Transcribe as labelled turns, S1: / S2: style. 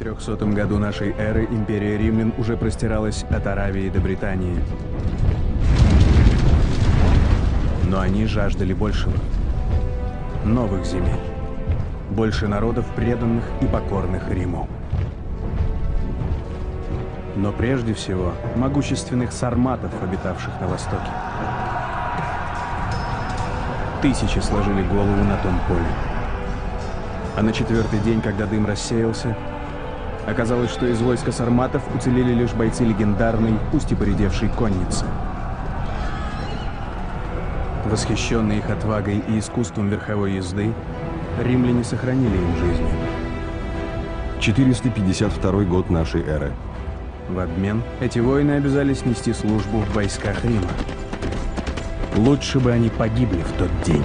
S1: 300 году нашей эры империя римлян уже простиралась от Аравии до Британии. Но они жаждали большего. Новых земель. Больше народов, преданных и покорных Риму. Но прежде всего, могущественных сарматов, обитавших на востоке. Тысячи сложили голову на том поле. А на четвертый день, когда дым рассеялся, оказалось, что из войска сарматов уцелели лишь бойцы легендарной, пусть и поредевшей конницы. Восхищенные их отвагой и искусством верховой езды, римляне сохранили им жизни.
S2: 452 год нашей эры.
S1: В обмен эти воины обязались нести службу в войсках Рима. Лучше бы они погибли в тот день.